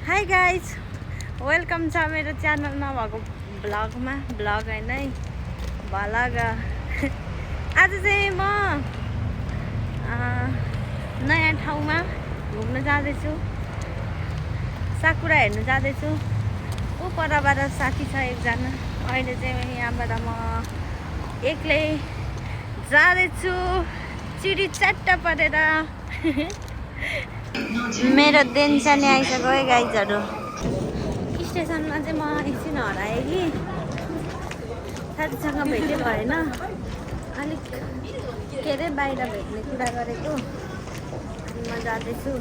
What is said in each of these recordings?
Hi guys, welcome छ मेरो channel नभएको ब्लगमा। ब्लग होइन है, भलग। आज चाहिँ म नयाँ ठाउँमा घुम्न जाँदैछु, साकुरा हेर्नु जाँदैछु। ऊ परबाट साथी छ एकजना। अहिले चाहिँ यहाँबाट म एक्लै जाँदैछु चिडी च्याट्ट परेर। मेरो देन्सानी आइसक्यो है गाइजहरू। स्टेसनमा चाहिँ म एकछिन हराएँ कि साथीसँग भेटै भएन। अलिक के अरे बाहिर भेट्ने कुरा गरेको। अनि म जाँदैछु,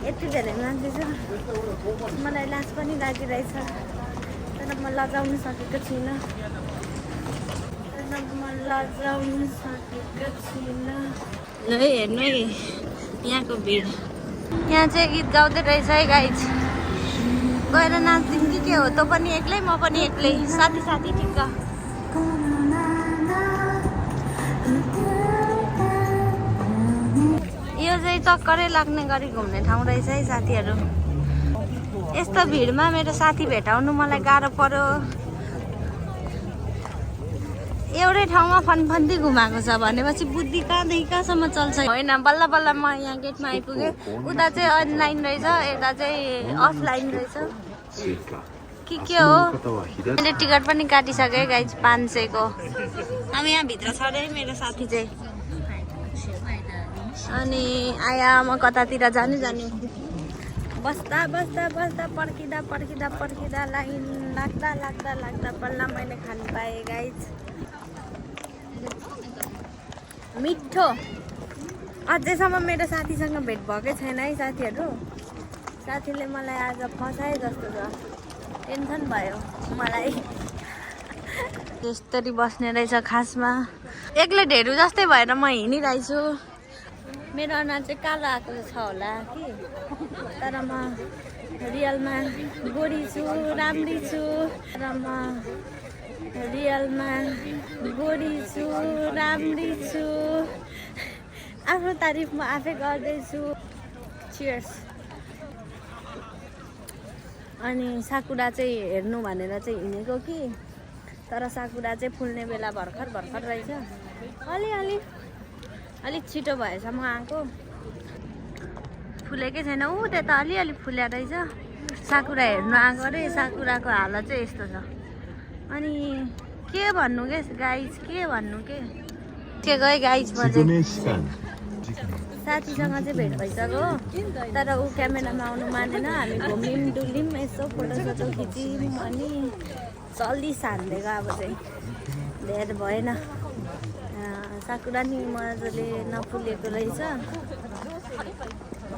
यति धेरै मान्छे छ, मलाई लाज पनि लागिरहेछ। तर म लजाउनु सकेको छुइनँ। ल हेर्नु है यहाँको भिड। यहाँ चाहिँ गीत गाउँदै रहेछ है गाइज। गएर नाच्दिउँ कि के हो? तँ पनि एक्लै, म पनि एक्लै, साथी साथी ठिक्क। यो चाहिँ चक्करै लाग्ने गरी घुम्ने ठाउँ रहेछ है साथीहरू। यस्तो भिडमा मेरो साथी भेटाउनु मलाई गाह्रो पर्यो। एउटै ठाउँमा फनफन्दी घुमाएको छ भनेपछि बुद्धि कहाँदेखि कहाँसम्म चल्छ। होइन, बल्ल बल्ल म यहाँ गेटमा आइपुगेँ। उता चाहिँ अनलाइन रहेछ, यता चाहिँ अफलाइन रहेछ के हो। मैले टिकट पनि काटिसकेँ गाइज, 500 को। अब यहाँभित्र छ अरे मेरो साथी चाहिँ। अनि आया म कतातिर जानु बस्दा बस्दा बस्दा पर्खिँदा पर्खिँदा पर्खिँदा लाइन लाग्दा बल्ल मैले खानु पाएँ गाइज मिठो। अझैसम्म मेरो साथीसँग भेट भएकै छैन है साथीहरू। साथीले मलाई आज फसाए जस्तो छ, टेन्सन भयो मलाई। त्यस्तरी बस्ने रहेछ खासमा। एक्लै ढेरू जस्तै भएर म हिँडिरहेछु। मेरो अनुहार चाहिँ कालो आएको छ होला कि, तर म रियलमा गोरी छु, राम्री छु। तर म रियलमा गोरी छु, राम्री छु। आफ्नो तारिफ म आफै गर्दैछु। चियर्स। अनि साकुरा चाहिँ हेर्नु भनेर चाहिँ हिँडेको कि, तर साकुरा चाहिँ फुल्ने बेला भर्खर रहेछ। अलिक छिटो भएछ म आएको। फुलेकै छैन, ऊ त्यता अलि फुल्या रहेछ। साकुरा हेर्नु आएको अरे। साकुराको हालत चाहिँ यस्तो छ। अनि के भन्नु के गाइज, के भन्नु के गए गाइज। म चाहिँ साथीसँग चाहिँ भेट भइसक्यो, तर ऊ क्यामेरामा आउनु मानेन। हामी घुम्यौँ डुल्यौँ, यसो फोटो खिच्यौँ। अनि चल्दिस हान्दिएको अब चाहिँ धेर भएन। साकुरा नि मजाले नफुलेको रहेछ,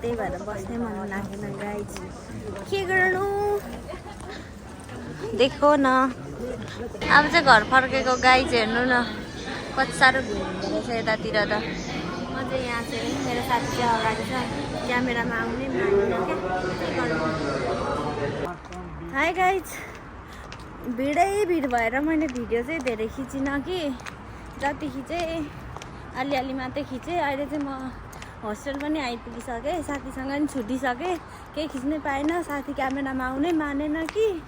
त्यही भएर बस्नै मन लागेन गाइज। के गर्नु देखो न। अब चाहिँ घर फर्केको गाइज हेर्नु न, कति साह्रो घुम्दो रहेछ यतातिर त। म चाहिँ यहाँ चाहिँ मेरो साथी चाहिँ अगाडि छ, क्यामेरामा आउनै मान्दैन क्या, के गर्नु। हाई गाइज, भिड भएर मैले भिडियो चाहिँ धेरै खिचिनँ कि। जति खिचेँ अलि मात्रै खिचेँ। अहिले चाहिँ म होस्टेल पनि आइपुगिसकेँ, साथीसँग पनि छुटिसकेँ, केही खिच्नै पाएन। साथी क्यामेरामा आउनै मानेन कि,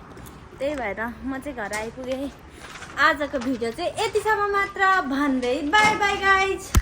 त्यही भएर म चाहिँ घर आइपुगेँ। आजको भिडियो चाहिँ यतिसम्म मात्र भन्दै बाई बाई गाइज।